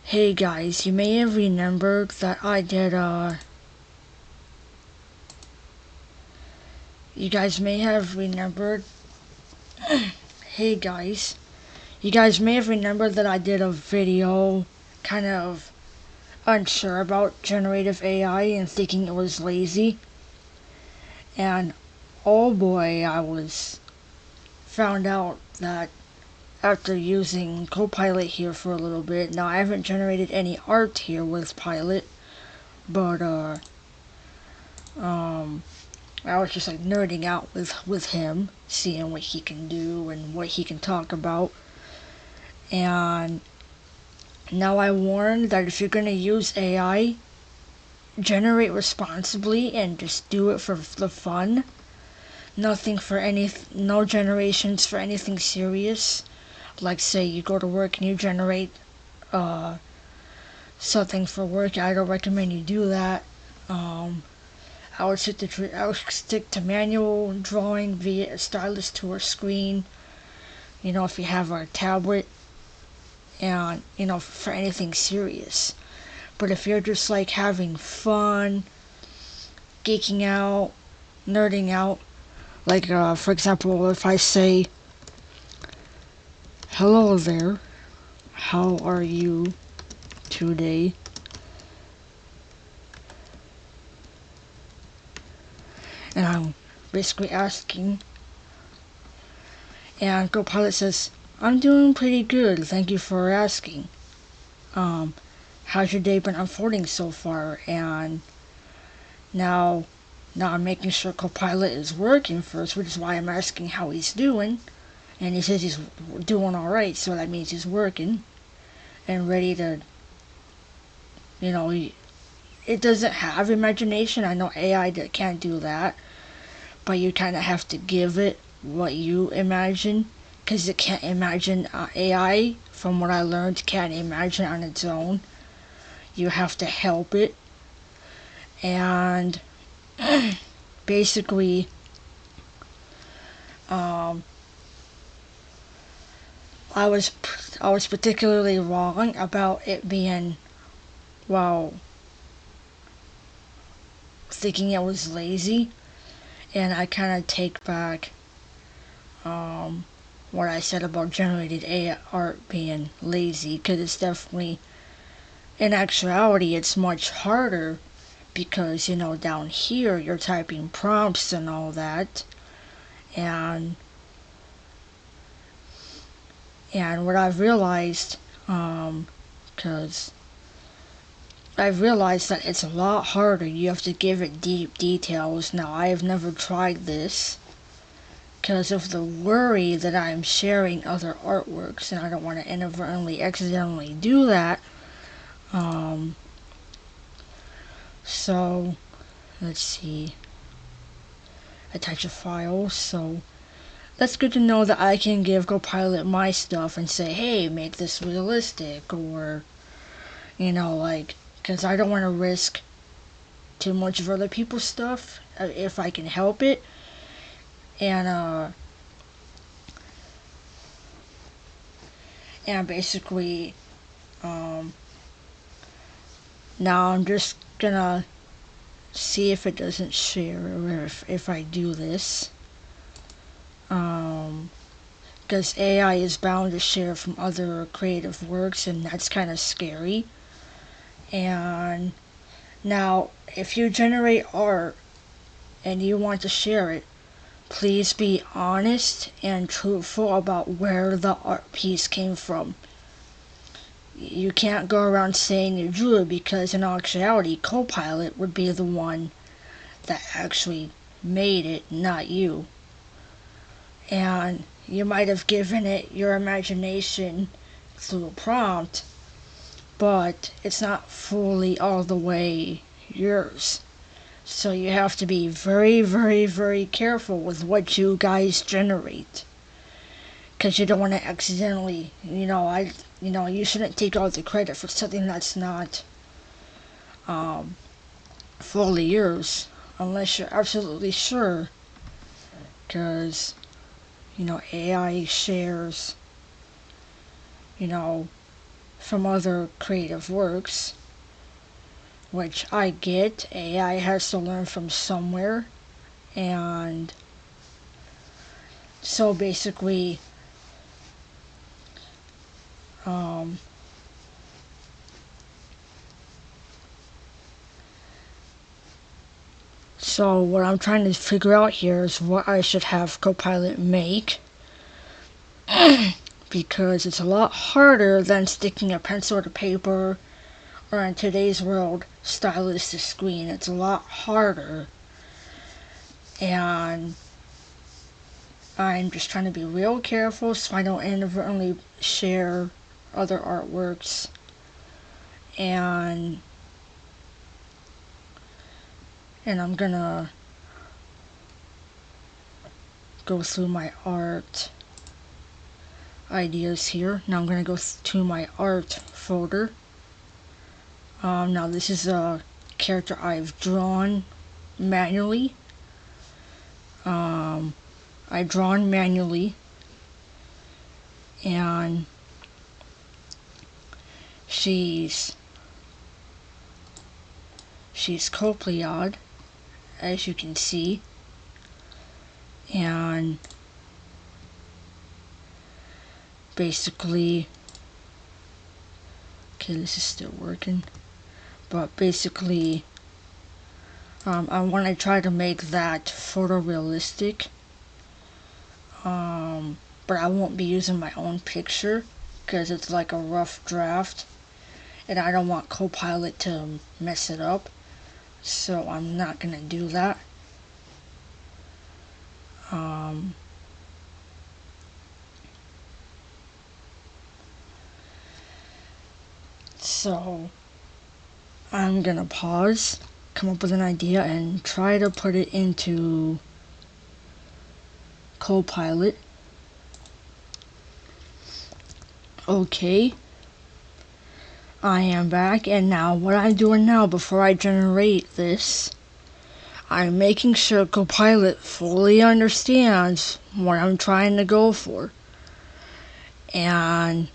Hey guys, you may have remembered that I did, you guys may have remembered, hey guys, you guys may have remembered that I did a video kind of unsure about generative AI and thinking it was lazy. And oh boy, I was found out that after using Copilot here for a little bit. Now I haven't generated any art here with Pilot, but I was just like nerding out with him, seeing what he can do and what he can talk about. And now I warn that if you're gonna use AI, generate responsibly and just do it for the fun. Nothing for no generations for anything serious. Like say you go to work and you generate something for work. I don't recommend you do that. I would stick to manual drawing via a stylus to a screen. You know, if you have a tablet, and for anything serious. But if you're just like having fun, geeking out, nerding out, like for example, if I say, "Hello there, how are you today?" And I'm basically asking, and Copilot says, "I'm doing pretty good, thank you for asking. How's your day been unfolding so far?" And now I'm making sure Copilot is working first, which is why I'm asking how he's doing. And he says he's doing alright, so that means he's working and ready to, it doesn't have imagination. I know AI can't do that, but you kind of have to give it what you imagine, because it can't imagine. AI, from what I learned, can't imagine on its own. You have to help it. And basically, I was particularly wrong about it being, well, thinking it was lazy. And I kind of take back what I said about generated AI art being lazy, because it's definitely, in actuality, it's much harder, because down here you're typing prompts and all that. And what I've realized, because I've realized that it's a lot harder. You have to give it deep details. Now, I have never tried this because of the worry that I'm sharing other artworks, and I don't want to inadvertently, accidentally do that. So, let's see. Attach a file. So, that's good to know that I can give Copilot my stuff and say, hey, make this realistic, or, because I don't want to risk too much of other people's stuff if I can help it. And basically, now I'm just gonna see if it doesn't share, or if I do this. Because AI is bound to share from other creative works, and that's kind of scary. And now, if you generate art and you want to share it, please be honest and truthful about where the art piece came from. You can't go around saying you drew it, because in actuality, Copilot would be the one that actually made it, not you. And you might have given it your imagination through a prompt, but it's not fully all the way yours. So you have to be very, very, very careful with what you guys generate, because you don't want to accidentally, you shouldn't take all the credit for something that's not fully yours, unless you're absolutely sure, because AI shares, from other creative works, which I get. AI has to learn from somewhere, and so basically, so what I'm trying to figure out here is what I should have Copilot make, because it's a lot harder than sticking a pencil to paper, or in today's world, stylus to screen. It's a lot harder, and I'm just trying to be real careful so I don't inadvertently share other artworks. And I'm gonna go through my art ideas here. Now I'm gonna go to my art folder. Now this is a character I've drawn manually. I've drawn manually, and she's Copilot, as you can see, and basically, okay, this is still working, but basically, I want to try to make that photorealistic, but I won't be using my own picture because it's like a rough draft, and I don't want Copilot to mess it up, so I'm not gonna do that. So I'm gonna pause, come up with an idea, and try to put it into Copilot. Okay, I am back, and now what I'm doing now before I generate this, I'm making sure Copilot fully understands what I'm trying to go for. And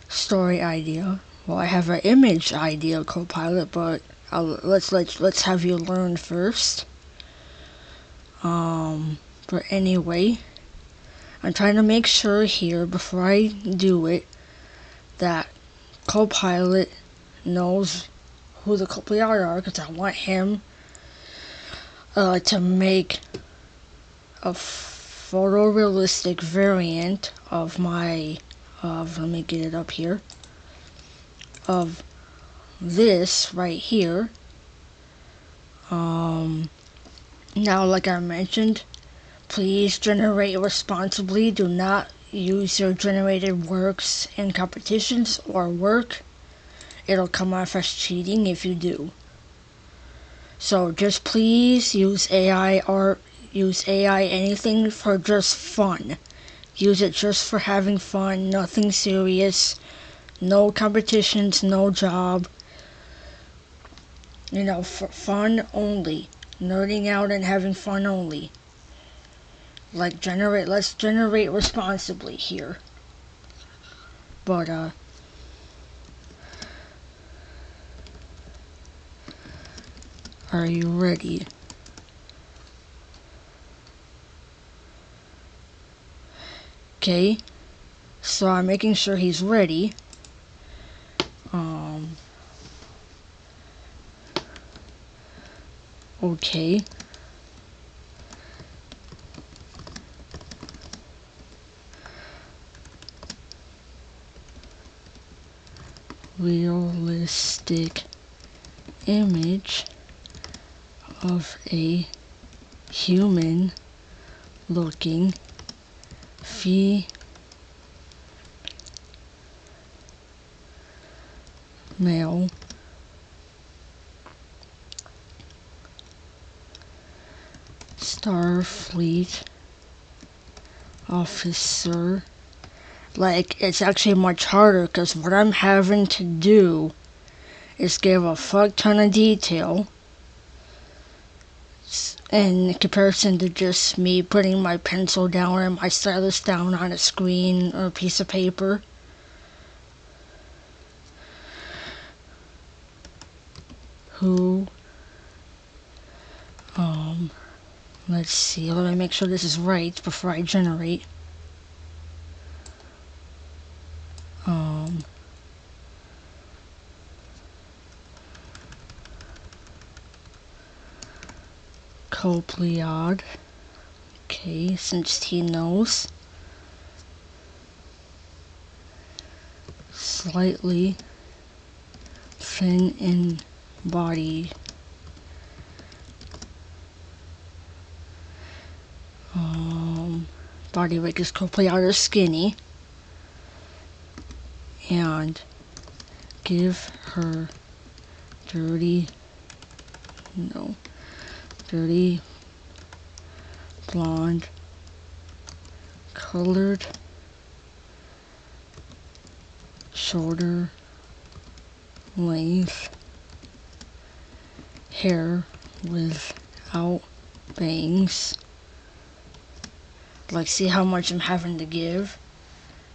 story idea. Well, I have an image idea, Copilot, but let's have you learn first. But anyway, I'm trying to make sure here before I do it that Copilot knows who the Copilot are, because I want him to make a photorealistic variant of my let me get it up here, of this right here. Now, like I mentioned, please generate responsibly. Do not use your generated works in competitions or work. It'll come off as cheating if you do. So just please use AI art, use AI anything for just fun. Use it just for having fun, nothing serious, no competitions, no job. You know, for fun only. Nerding out and having fun only. Like let's generate responsibly here. But are you ready? Okay, so I'm making sure he's ready. Okay. Realistic image of a human looking female Starfleet officer. Like, it's actually much harder because what I'm having to do is give a fuck ton of detail. in comparison to just me putting my pencil down and my stylus down on a screen or a piece of paper. Who, let's see, let me make sure this is right before I generate. Copilot. Okay, since he knows. Slightly thin in body. Body weight is Copilot is skinny. And give her dirty blonde colored shoulder length hair without bangs. Like, see how much I'm having to give?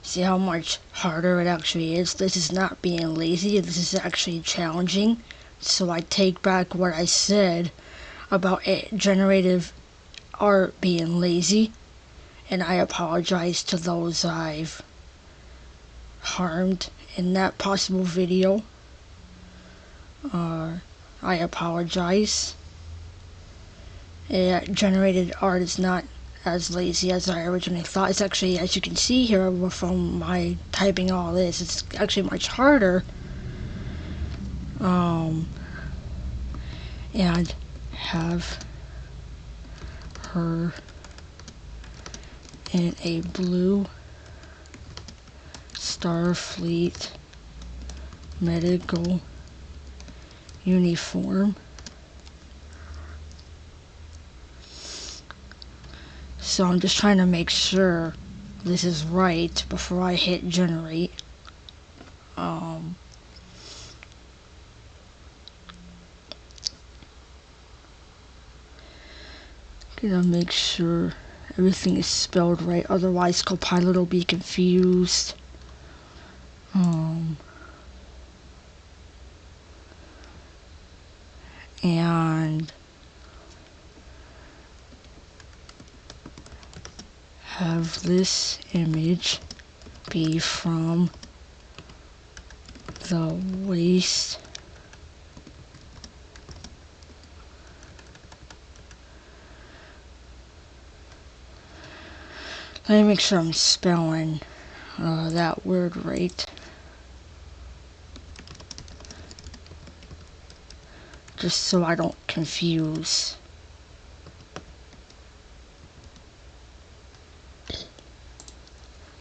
See how much harder it actually is? This is not being lazy, this is actually challenging. So I take back what I said about generative art being lazy, and I apologize to those I've harmed in that possible video. I apologize. Generated art is not as lazy as I originally thought. It's actually, as you can see here from my typing all this, it's actually much harder. And have her in a blue Starfleet medical uniform. So I'm just trying to make sure this is right before I hit generate. Gonna make sure everything is spelled right, otherwise Copilot will be confused. And have this image be from the waist let me make sure I'm spelling that word right, just so I don't confuse.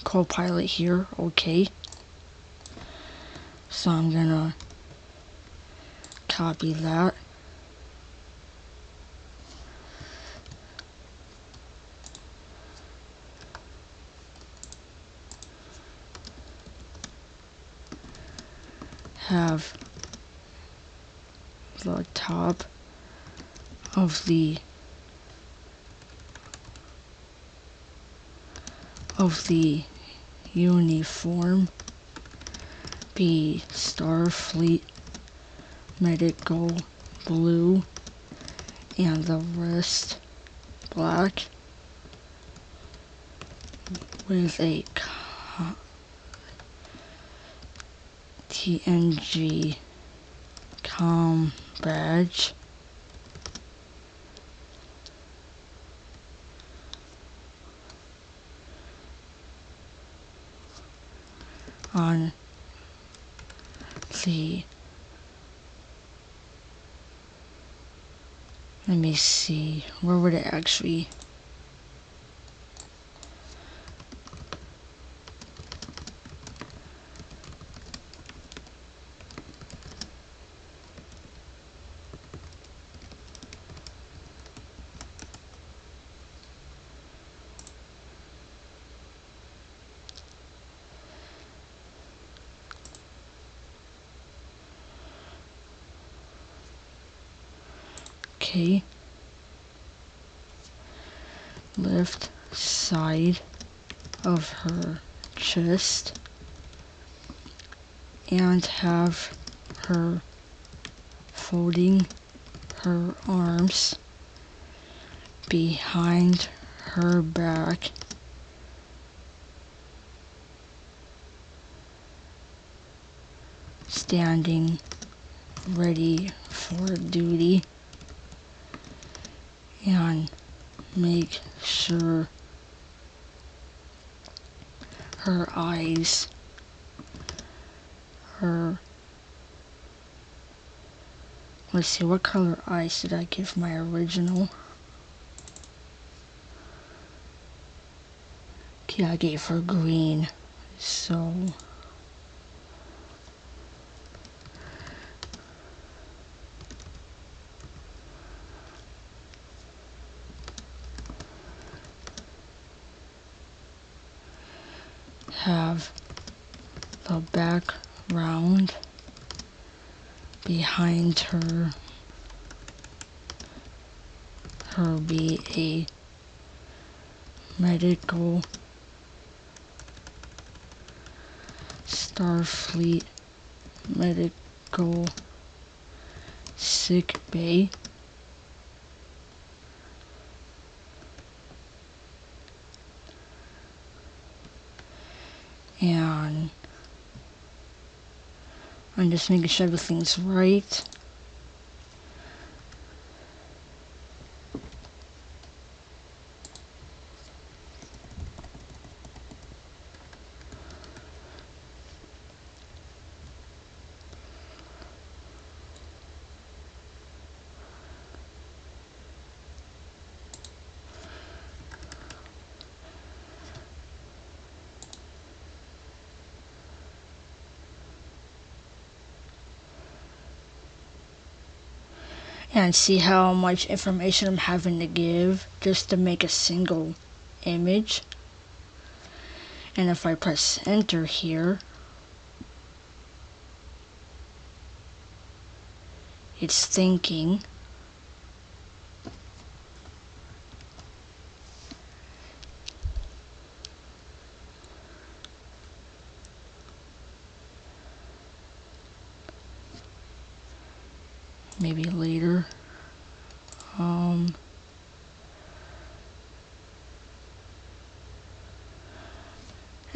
Copilot here, okay. So I'm gonna copy that. Have the top of the uniform be Starfleet medical blue and the rest black with a TNG com badge on the, let me see, where would it actually, okay. left side of her chest and have her folding her arms behind her back, standing ready for duty, and make sure her eyes, let's see, what color eyes did I give my original? Okay, I gave her green, so have the background behind her be a medical Starfleet medical sick bay, and I'm just making sure everything's right. And see how much information I'm having to give just to make a single image. And if I press enter here, it's thinking. Maybe later.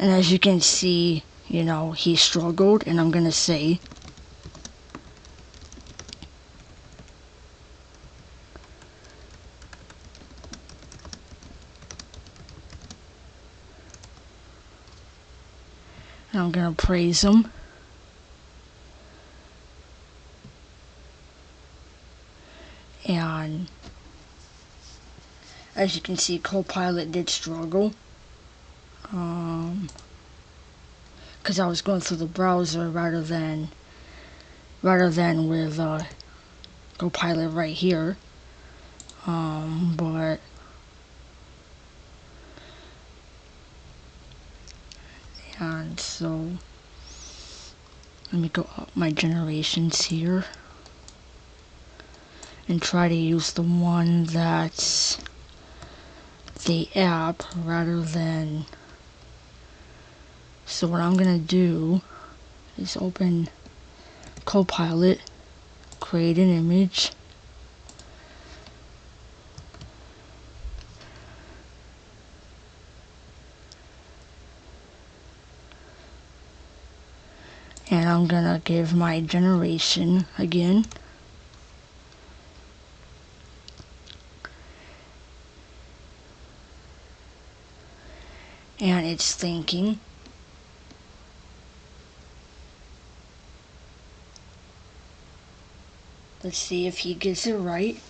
And as you can see, he struggled, and I'm gonna say and I'm gonna praise him. And as you can see, Copilot did struggle. Because I was going through the browser rather than with Copilot right here. But and so let me go up my generations here and try to use the one that's the app rather than. So what I'm gonna do is open Copilot, create an image, and I'm gonna give my generation again. And it's thinking. Let's see if he gets it right.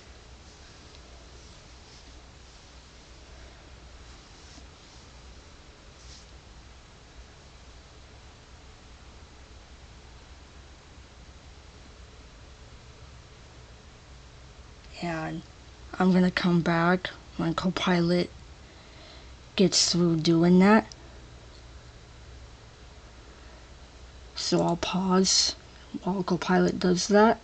And I'm gonna come back when Copilot gets through doing that. So I'll pause while Copilot does that.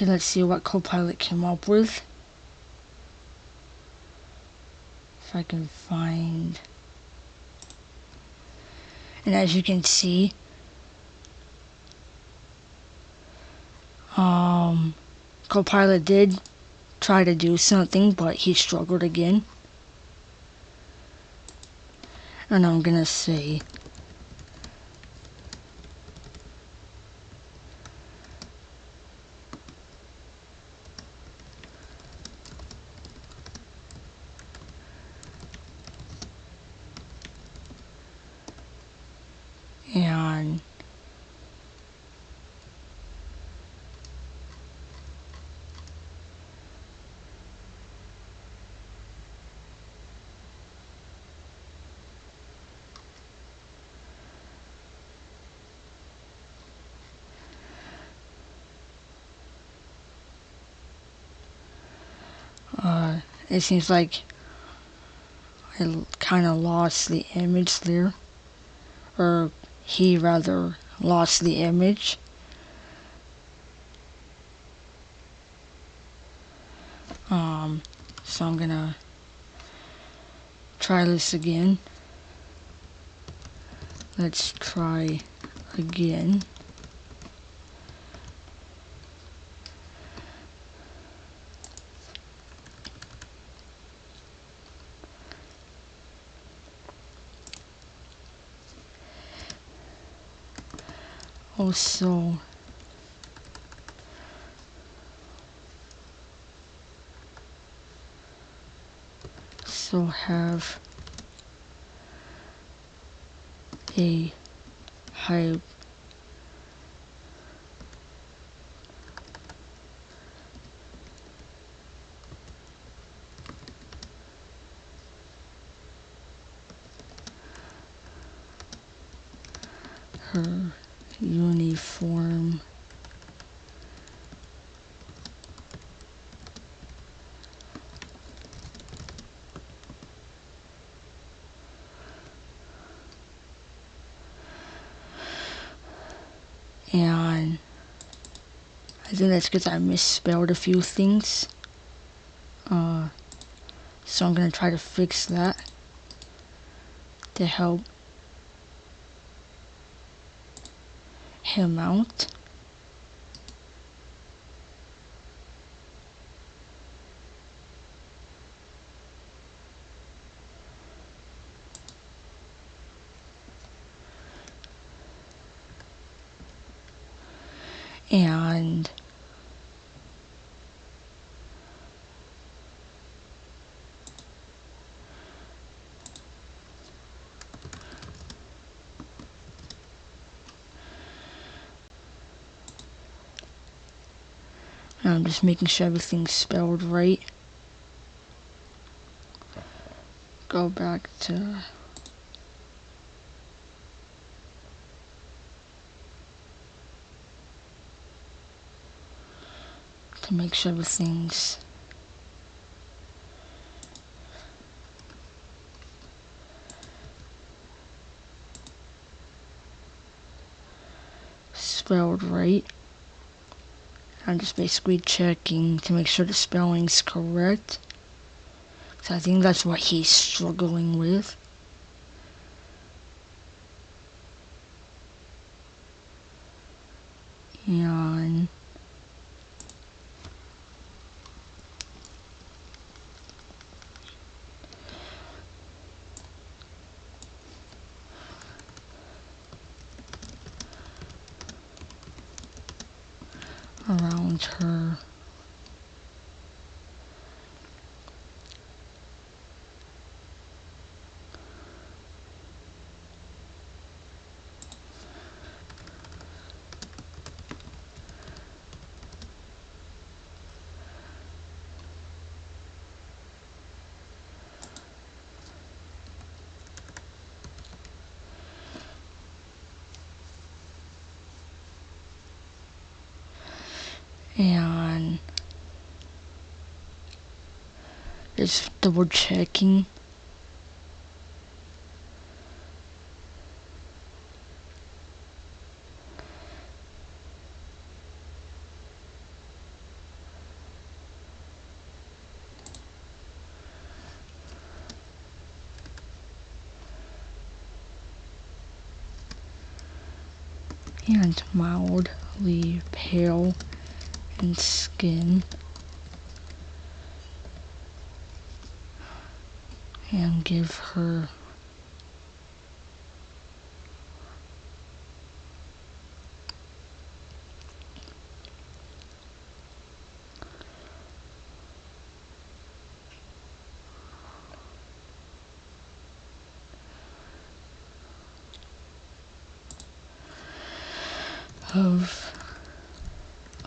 Okay, let's see what Copilot came up with. If I can find... And as you can see, Copilot did try to do something, but he struggled again. And I'm gonna say, and it seems like I kind of lost the image there, or he rather lost the image. So I'm gonna try this again. Let's try again. Also, have a hype her uniform and I think that's because I misspelled a few things. So I'm gonna try to fix that to help him out. And I'm just making sure everything's spelled right. Go back to make sure everything's spelled right. I'm just basically checking to make sure the spelling's correct. So I think that's what he's struggling with. And around her and just double checking. and mildly pale in skin, and give her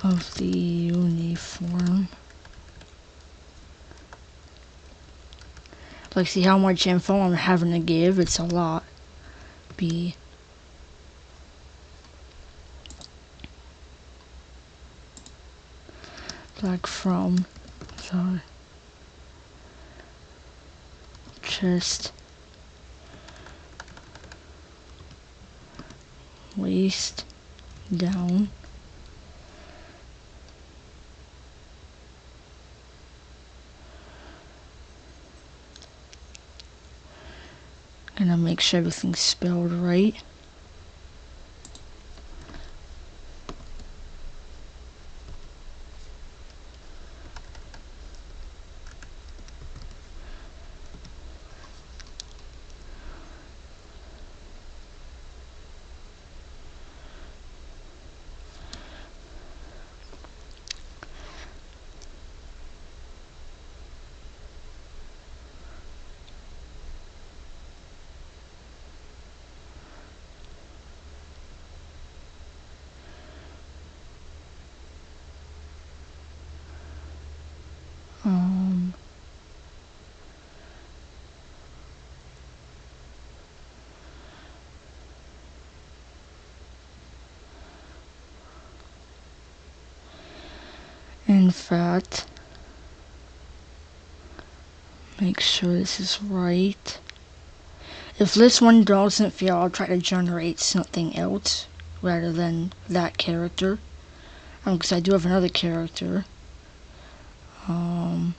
of the uniform. Like, see how much info I'm having to give? It's a lot. B. Like from the chest, waist down, gonna make sure everything's spelled right. In fact, make sure this is right. If this one doesn't fail, I'll try to generate something else rather than that character. Because I do have another character. Along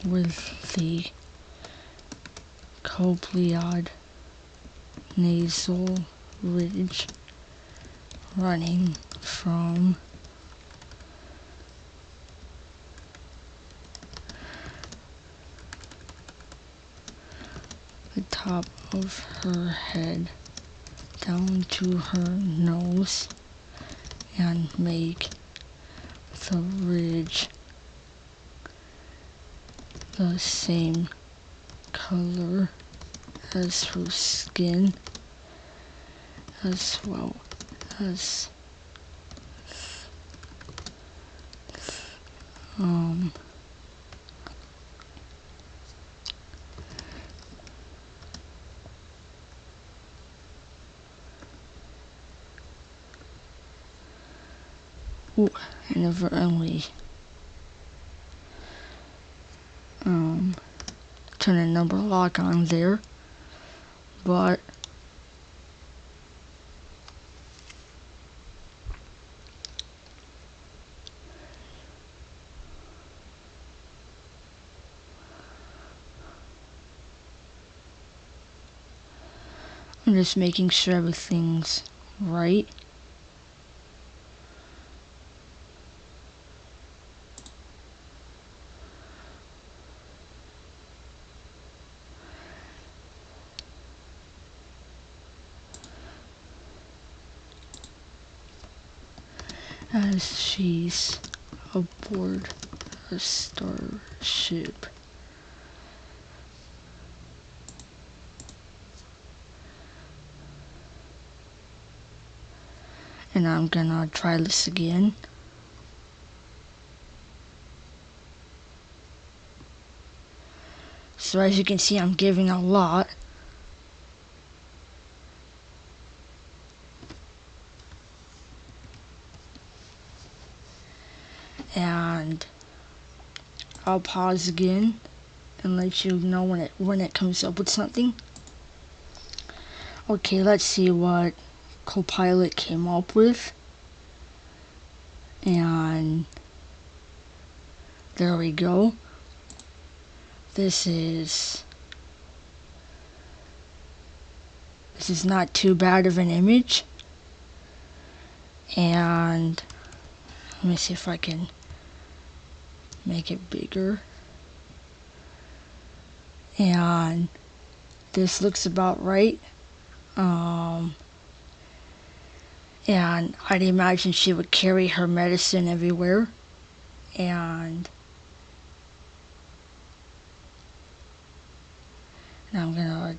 with the Copilot nasal ridge running from the top of her head down to her nose, and make the ridge the same color as her skin, as well as inadvertently turn a number lock on there, but I'm just making sure everything's right. As she's aboard a starship. And I'm gonna try this again. So as you can see, I'm giving a lot. And I'll pause again and let you know when it comes up with something. Okay, let's see what Copilot came up with. And there we go. This is not too bad of an image. And let me see if I can make it bigger. And this looks about right. And I'd imagine she would carry her medicine everywhere. And I'm gonna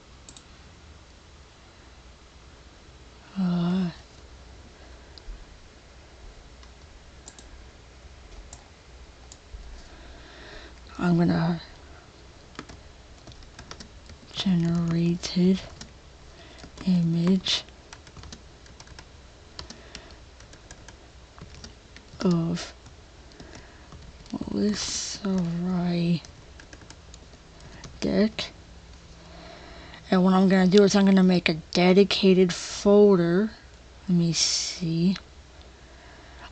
generated image of Melissa deck. And what I'm going to do is I'm going to make a dedicated folder. Let me see.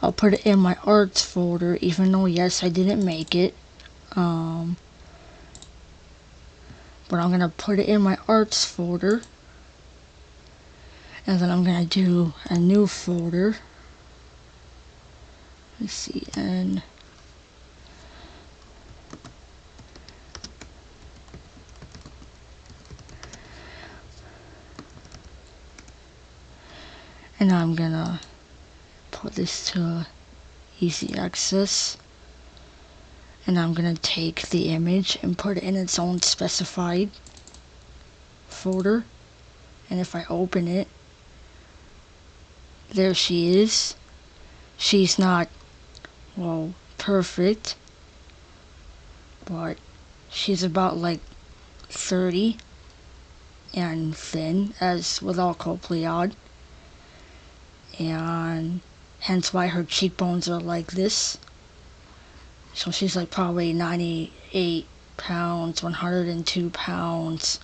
I'll put it in my arts folder, even though, yes, I didn't make it. But I'm going to put it in my arts folder. And then I'm going to do a new folder. Let's see, and I'm gonna put this to easy access, and I'm gonna take the image and put it in its own specified folder. And if I open it, there she is. She's not, well, perfect, but she's about like 30 and thin, as with all Copilot, and hence why her cheekbones are like this. So she's like probably 98 pounds, 102 pounds.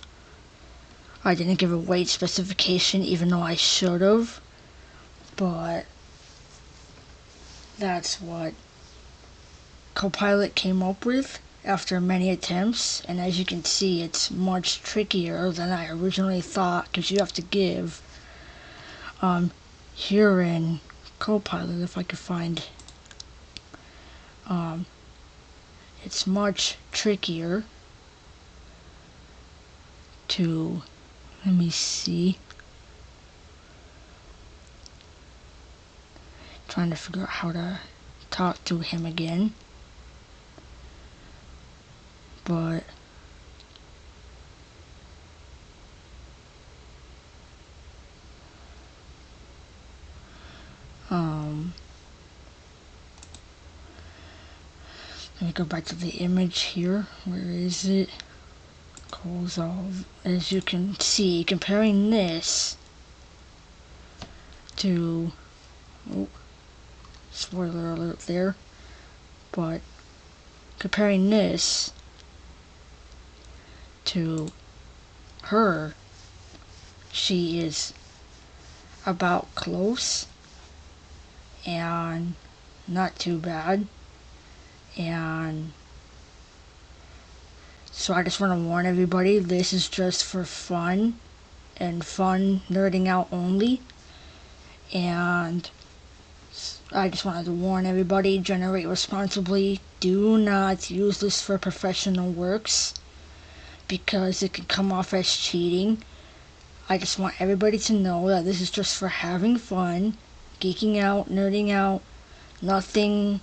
I didn't give a weight specification, even though I should have, but that's what Copilot came up with after many attempts. And as you can see, it's much trickier than I originally thought, because you have to give here in Copilot, if I could find, it's much trickier to, let me see, trying to figure out how to talk to him again. But let me go back to the image here. Where is it? Calls all. As you can see, comparing this to, oh, spoiler alert there, but comparing this to her, she is about close and not too bad. And so I just want to warn everybody, this is just for fun and fun nerding out only. And I just wanted to warn everybody, generate responsibly. Do not use this for professional works, because it can come off as cheating. I just want everybody to know that this is just for having fun, geeking out, nerding out, nothing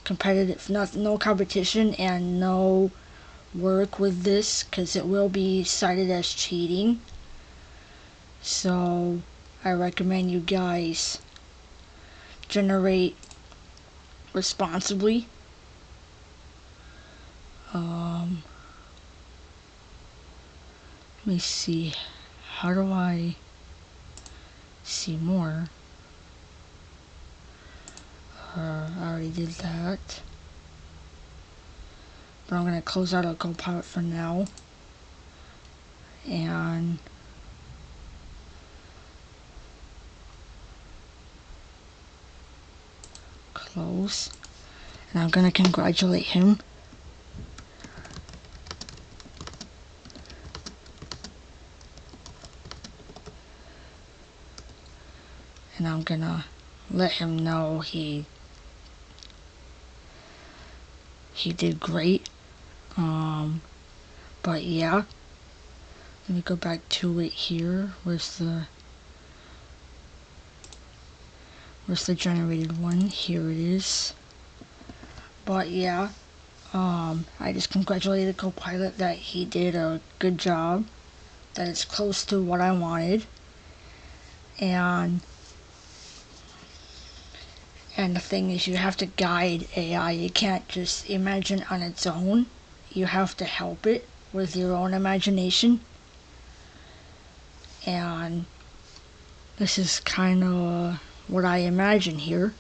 competitive, no competition, and no work with this, because it will be cited as cheating. So I recommend you guys generate responsibly. Let me see, how do I see more? I already did that. But I'm going to close out of Copilot for now. And close. And I'm gonna congratulate him. And I'm gonna let him know he did great. But yeah, let me go back to it here. Where's the generated one? Here it is. But yeah, I just congratulated Copilot that he did a good job, that it's close to what I wanted. And the thing is, you have to guide AI. You can't just imagine on its own. You have to help it with your own imagination. And this is kind of what I imagine here.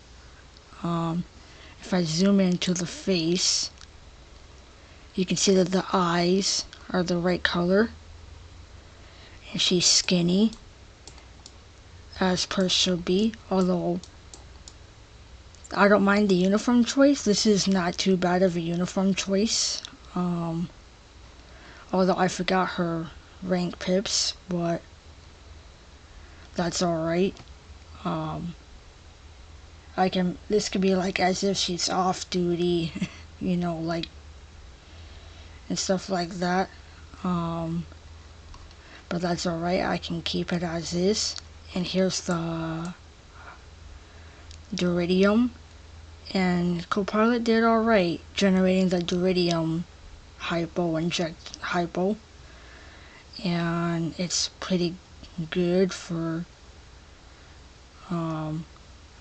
If I zoom into the face, you can see that the eyes are the right color. And she's skinny, as per should be, although I don't mind the uniform choice. This is not too bad of a uniform choice. Although I forgot her rank pips, but that's alright. This could be like as if she's off duty, you know, like, and stuff like that. But that's alright. I can keep it as is. And here's the Duridium. And Copilot did alright generating the Duridium hypo. And it's pretty good for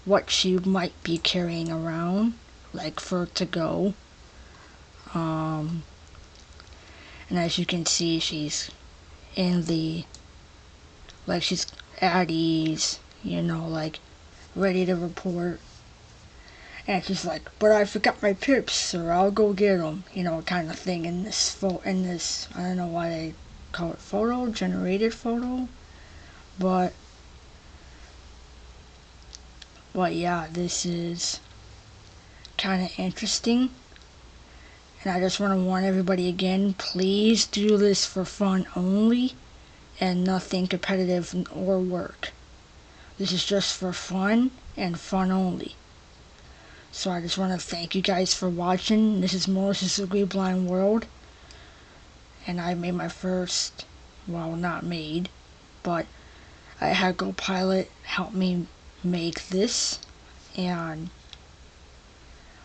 what she might be carrying around, like for to go. And as you can see, she's in the, like, she's at ease, you know, like ready to report. And she's like, but I forgot my pips, sir, I'll go get them, you know, kind of thing. In this I don't know why they call it generated photo, but yeah, this is kind of interesting. And I just want to warn everybody again, please do this for fun only and nothing competitive or work. This is just for fun and fun only. So I just want to thank you guys for watching. This is Melissa's Agree Blind World. And I made my first, well, not made, but I had Copilot help me make this. And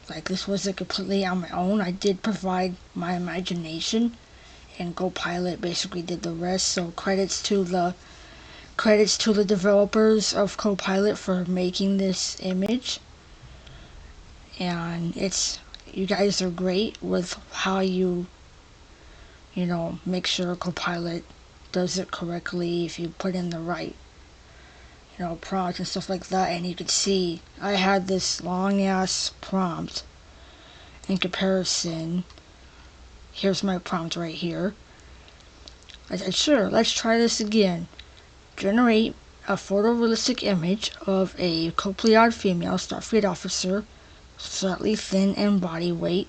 like, this wasn't completely on my own. I did provide my imagination, and Copilot basically did the rest. So credits to the developers of Copilot for making this image. And you guys are great with how you know, make sure Copilot does it correctly if you put in the right, you know, prompt and stuff like that. And you can see I had this long ass prompt in comparison. Here's my prompt right here. I said, sure, let's try this again. Generate a photorealistic image of a Copilot female Starfleet officer, slightly thin in body weight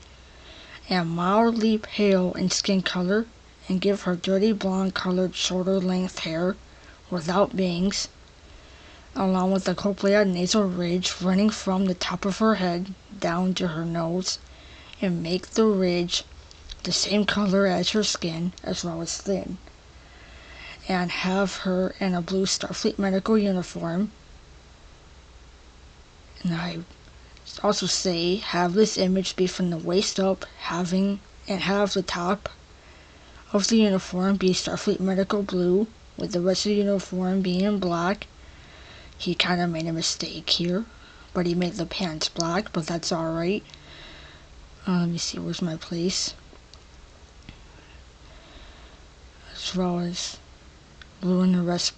and mildly pale in skin color, and give her dirty blonde colored shoulder length hair without bangs, along with a Copilot nasal ridge running from the top of her head down to her nose, and make the ridge the same color as her skin, as well as thin, and have her in a blue Starfleet medical uniform. And I also say, have this image be from the waist up, have the top of the uniform be Starfleet medical blue, with the rest of the uniform being black. He kind of made a mistake here, but he made the pants black, but that's alright. Let me see, where's my place? As well as blue in the rest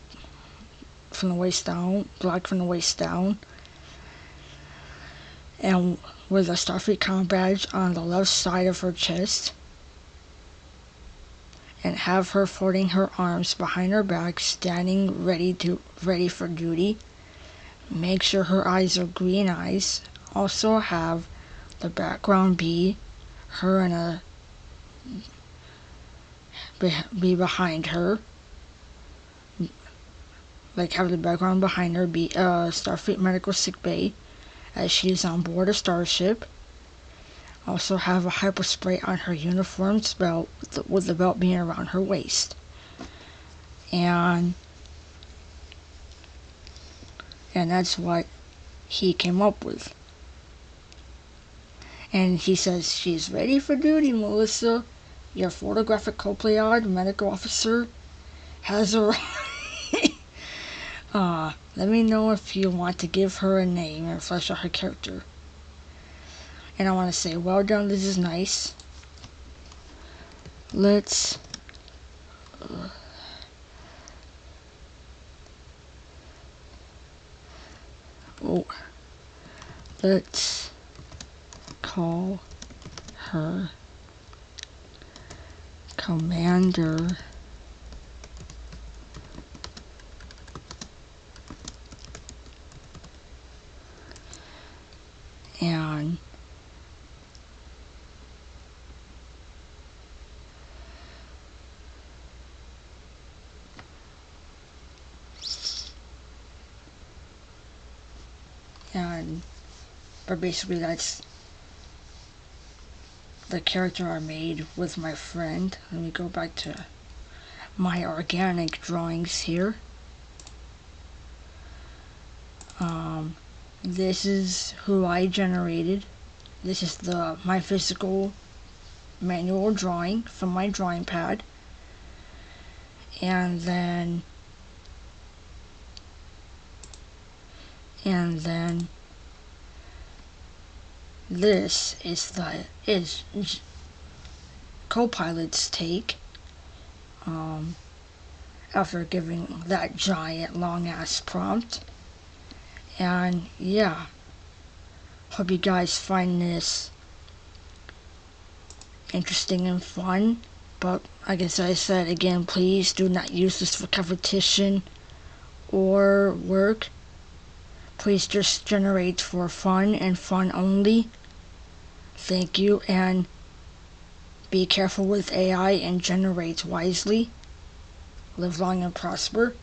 from the waist down, black from the waist down. And with a Starfleet comm badge on the left side of her chest, and have her folding her arms behind her back, standing ready for duty. Make sure her eyes are green eyes, also have the background be her and be behind her, like have the background behind her be Starfleet medical sick bay as she's on board a starship. Also have a hyperspray on her uniform's belt, with the belt being around her waist. And that's what he came up with. And he says, "She's ready for duty, Melissa. Your photographic Copilot medical officer has arrived." Let me know if you want to give her a name and flesh out her character. And I want to say, well done, this is nice. Let's let's call her Commander and but basically that's the character I made with my friend. Let me go back to my organic drawings here. This is who I generated. This is my physical manual drawing from my drawing pad. And then this is Copilot's take after giving that giant long ass prompt. And yeah, hope you guys find this interesting and fun. But like I said again, please do not use this for competition or work. Please just generate for fun and fun only. Thank you, and be careful with AI and generate wisely. Live long and prosper.